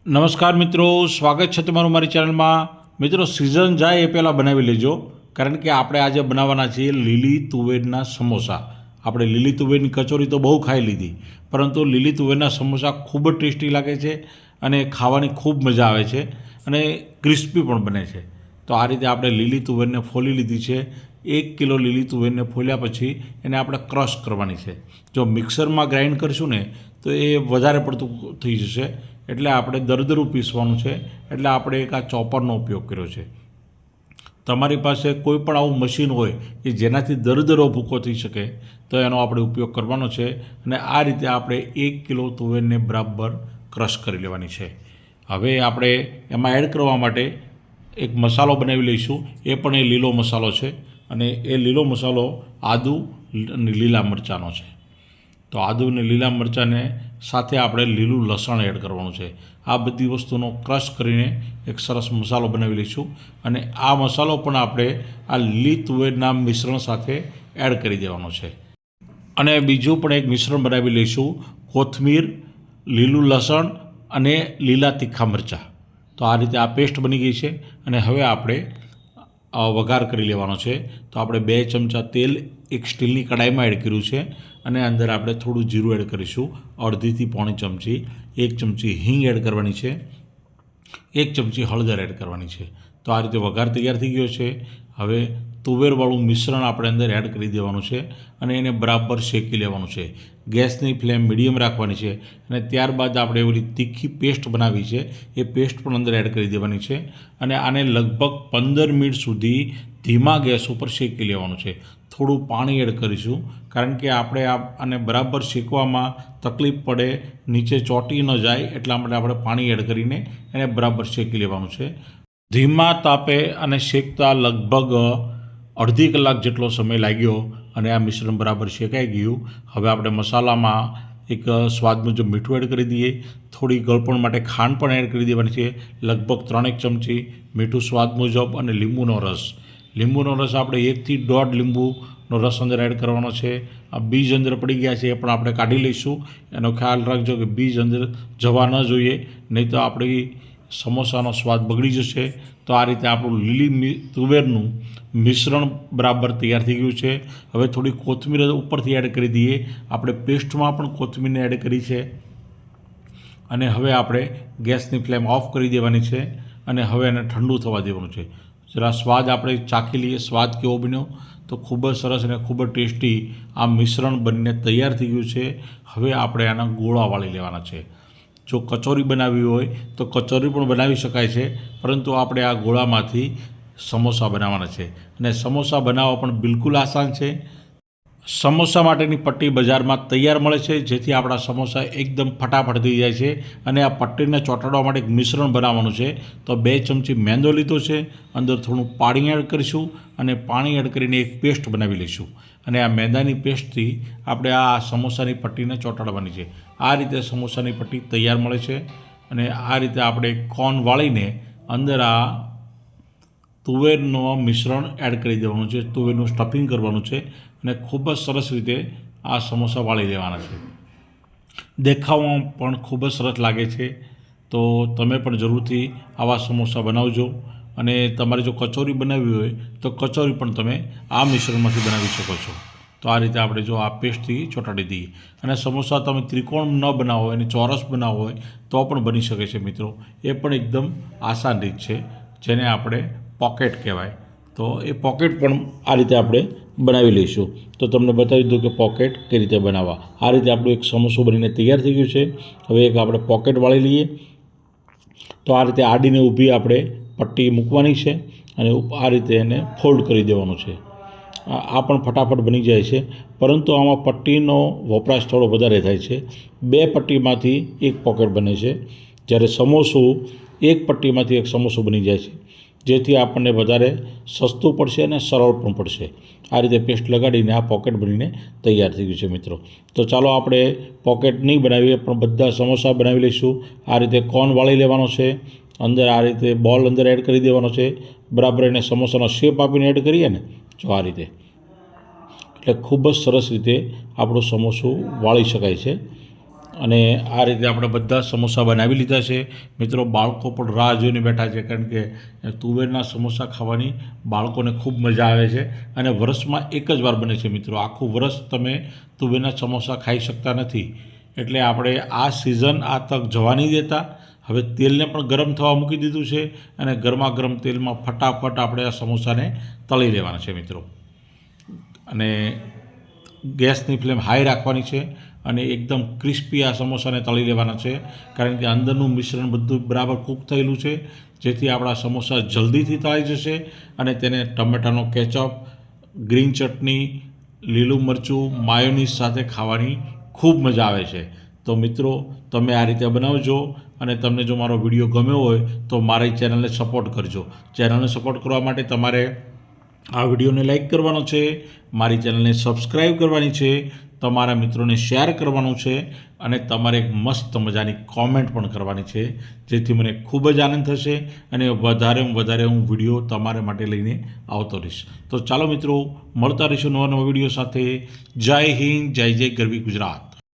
નમસ્કાર મિત્રો, સ્વાગત છે તમારું મારી ચેનલમાં। મિત્રો, સિઝન જાય એ પહેલાં બનાવી લેજો, કારણ કે આપણે આજે બનાવવાના છીએ લીલી તુવેરના સમોસા। આપણે લીલી તુવેરની કચોરી તો બહુ ખાઈ લીધી, પરંતુ લીલી તુવેરના સમોસા ખૂબ જ ટેસ્ટી લાગે છે અને ખાવાની ખૂબ મજા આવે છે અને ક્રિસ્પી પણ બને છે। તો આ રીતે આપણે લીલી તુવેરને ફોલી લીધી છે। 1 કિલો લીલી તુવેરને ફોલ્યા પછી એને આપણે ક્રશ કરવાની છે। જો મિક્સરમાં ગ્રાઇન્ડ કરીશું ને તો એ વધારે પડતું થઈ જશે, એટલે આપણે દરદરું પીસવાનું છે। એટલે આપણે એક આ ચોપરનો ઉપયોગ કર્યો છે। તમારી પાસે કોઈ પણ આવું મશીન હોય કે જેનાથી દરદરો ભૂકો થઈ શકે તો એનો આપણે ઉપયોગ કરવાનો છે। અને આ રીતે આપણે 1 કિલો તુવેરને બરાબર ક્રશ કરી લેવાની છે। હવે આપણે એમાં એડ કરવા માટે એક મસાલો બનાવી લઈશું। એ પણ એ લીલો મસાલો છે અને એ લીલો મસાલો આદું અને લીલા મરચાંનો છે। તો આદું અને લીલા મરચાંને સાથે આપણે લીલું લસણ એડ કરવાનું છે। આ બધી વસ્તુનો ક્રશ કરીને એક સરસ મસાલો બનાવી લઈશું અને આ મસાલો પણ આપણે આ લીલી તુવેરના મિશ્રણ સાથે એડ કરી દેવાનો છે। અને બીજું પણ એક મિશ્રણ બનાવી લઈશું, કોથમીર, લીલું લસણ અને લીલા તીખા મરચાં। તો આ રીતે આ પેસ્ટ બની ગઈ છે અને હવે આપણે વઘાર કરી લેવાનો છે। તો આપણે 2 ચમચા તેલ એક સ્ટીલની કડાઈમાં એડ કર્યું છે અને અંદર આપણે થોડું જીરું એડ કરીશું, અડધીથી પોણી ચમચી। 1 ચમચી હિંગ એડ કરવાની છે, 1 ચમચી હળદર એડ કરવાની છે। તો આ રીતે વઘાર તૈયાર થઈ ગયો છે। હવે તુવેરવાળું મિશ્રણ આપણે અંદર એડ કરી દેવાનું છે અને એને બરાબર શેકી લેવાનું છે। ગેસની ફ્લેમ મીડિયમ રાખવાની છે અને ત્યારબાદ આપણે એવી તીખી પેસ્ટ બનાવી છે એ પેસ્ટ પણ અંદર એડ કરી દેવાની છે અને આને લગભગ 15 મિનિટ સુધી ધીમા ગેસ ઉપર શેકી લેવાનું છે। થોડું પાણી એડ કરીશું, કારણ કે આપણે આને બરાબર શેકવામાં તકલીફ પડે, નીચે ચોંટી ન જાય એટલા માટે આપણે પાણી એડ કરીને એને બરાબર શેકી લેવાનું છે। ધીમા તાપે અને શેકતા લગભગ અડધી કલાક જેટલો સમય લાગ્યો અને આ મિશ્રણ બરાબર શેકાઈ ગયું। હવે આપણે મસાલામાં એક સ્વાદ મુજબ મીઠું એડ કરી દઈએ, થોડી ગળપણ માટે ખાંડ પણ એડ કરી દેવાની છે, લગભગ 3 ચમચી મીઠું સ્વાદ મુજબ, અને લીંબુનો રસ આપણે 1 થી 1.5 લીંબુનો રસ અંદર એડ કરવાનો છે। આ બીજ અંદર પડી ગયા છે એ પણ આપણે કાઢી લઈશું। એનો ખ્યાલ રાખજો કે બીજ અંદર જવા ન જોઈએ, નહીં તો આપણી સમોસાનો સ્વાદ બગડી જશે। તો આ રીતે આપણું લીલી તુવેરનું મિશ્રણ બરાબર તૈયાર થઈ ગયું છે। હવે થોડી કોથમીર ઉપરથી એડ કરી દઈએ। આપણે પેસ્ટમાં પણ કોથમીરને એડ કરી છે અને હવે આપણે ગેસની ફ્લેમ ઓફ કરી દેવાની છે અને હવે એને ઠંડુ થવા દેવાનું છે। જરા સ્વાદ આપણે ચાખી લઈએ, સ્વાદ કેવો બન્યો। તો ખૂબ જ સરસ અને ખૂબ જ ટેસ્ટી આ મિશ્રણ બનીને તૈયાર થઈ ગયું છે। હવે આપણે આના ગોળા વાળી લેવાના છે। જો કચોરી બનાવવી હોય તો કચોરી પણ બનાવી શકાય છે, પરંતુ આપણે આ ગોળામાંથી સમોસા બનાવવાના છે અને સમોસા બનાવવા પણ બિલકુલ આસાન છે। સમોસા માટેની પટ્ટી બજારમાં તૈયાર મળે છે, જેથી આપણા સમોસા એકદમ ફટાફટ થઈ જાય છે। અને આ પટ્ટીને ચોંટાડવા માટે એક મિશ્રણ બનાવવાનું છે। તો 2 ચમચી મેંદો લીધો છે, અંદર થોડું પાણી એડ કરીશું અને પાણી એડ કરીને એક પેસ્ટ બનાવી લઈશું અને આ મેંદાની પેસ્ટથી આપણે આ સમોસાની પટ્ટીને ચોંટાડવાની છે। આ રીતે સમોસાની પટ્ટી તૈયાર મળે છે અને આ રીતે આપણે કોન વાળીને અંદર આ તુવેરનું મિશ્રણ એડ કરી દેવાનું છે, તુવેરનું સ્ટફિંગ કરવાનું છે અને ખૂબ જ સરસ રીતે આ સમોસા વાળી લેવાના છે। દેખાવામાં પણ ખૂબ જ સરસ લાગે છે। તો તમે પણ જરૂરથી આવા સમોસા બનાવજો અને તમારે જો કચોરી બનાવવી હોય તો કચોરી પણ તમે આ મિશ્રણમાંથી બનાવી શકો છો। તો આ રીતે આપણે જો આ પેસ્ટથી ચોંટાડી દઈએ અને સમોસા તમે ત્રિકોણ ન બનાવો હોય અને ચોરસ બનાવવો હોય તો પણ બની શકે છે મિત્રો। એ પણ એકદમ આસાન રીત છે, જેને આપણે પોકેટ કહેવાય। તો એ પોકેટ પણ આ રીતે આપણે બનાવી લઈશું। તો તમને બતાવી દઉં કે પોકેટ કઈ રીતે બનાવવા। આ રીતે આપણું એક સમોસું બનીને તૈયાર થઈ ગયું છે। હવે એક આપણે પોકેટ વાળી લઈએ। તો આ રીતે આડીને ઊભી આપણે પટ્ટી મૂકવાની છે અને આ રીતે એને ફોલ્ડ કરી દેવાનું છે। આ પણ ફટાફટ બની જાય છે, પરંતુ આમાં પટ્ટીનો વપરાશ થોડો વધારે થાય છે। 2 પટ્ટીમાંથી એક પોકેટ બને છે, જ્યારે સમોસું એક પટ્ટીમાંથી એક સમોસું બની જાય છે, જેથી આપણને વધારે સસ્તું પડશે અને સરળ પણ પડશે। આ રીતે પેસ્ટ લગાડીને આ પોકેટ બનીને તૈયાર થઈ ગયું છે મિત્રો। તો ચાલો આપણે પોકેટ નહીં બનાવીએ પણ બધા સમોસા બનાવી લઈશું। આ રીતે કોન વાળી લેવાનો છે, અંદર આ રીતે બોલ અંદર એડ કરી દેવાનો છે, બરાબર એને સમોસાનો શેપ આપીને એડ કરીએ ને, જો આ રીતે, એટલે ખૂબ જ સરસ રીતે આપણું સમોસું વાળી શકાય છે। અને આ રીતે આપણે બધા સમોસા બનાવી લીધા છે મિત્રો. બાળકો પણ રાહ જોઈને બેઠા છે, કારણ કે તુવેરના સમોસા ખાવાની બાળકોને ખૂબ મજા આવે છે. અને વર્ષમાં એક જ વાર બને છે મિત્રો. આખું વર્ષ તમે તુવેરના સમોસા ખાઈ શકતા નથી. એટલે આપણે આ સિઝન, આ તક જવા નહીં દેતા. હવે તેલને પણ ગરમ થવા મૂકી દીધું છે અને ગરમા ગરમ તેલમાં ફટાફટ આપણે આ સમોસાને તળી લેવાના છે મિત્રો. અને ગેસની ફ્લેમ હાઈ રાખવાની છે અને એકદમ ક્રિસ્પી આ સમોસાને તળી લેવાના છે, કારણ કે અંદરનું મિશ્રણ બધું બરાબર કૂક થયેલું છે, જેથી આપણા સમોસા જલ્દીથી તળાઈ જશે. અને તેને ટમેટાનો કેચઅપ, ગ્રીન ચટણી, લીલું મરચું, માયોનીઝ સાથે ખાવાની ખૂબ મજા આવે છે. તો મિત્રો, તમે આ રીતે બનાવજો. અને તમને જો મારો વિડીયો ગમ્યો હોય તો મારી ચેનલને સપોર્ટ કરજો. ચેનલને સપોર્ટ કરવા માટે તમારે આ વિડીયોને લાઈક કરવાનો છે, મારી ચેનલને સબસ્ક્રાઈબ કરવાની છે, તમારા મિત્રોને શેર કરવાનું છે અને તમારે એક મસ્ત મજાની કોમેન્ટ પણ કરવાની છે, જેથી મને ખૂબ જ આનંદ થશે અને વધારેમાં વધારે હું વિડીયો તમારા માટે લઈને આવતો રહીશ. તો ચાલો મિત્રો, મળતા રહીશું નવા નવા વિડીયો સાથે. જય હિન્દ, જય જય ગરવી ગુજરાત.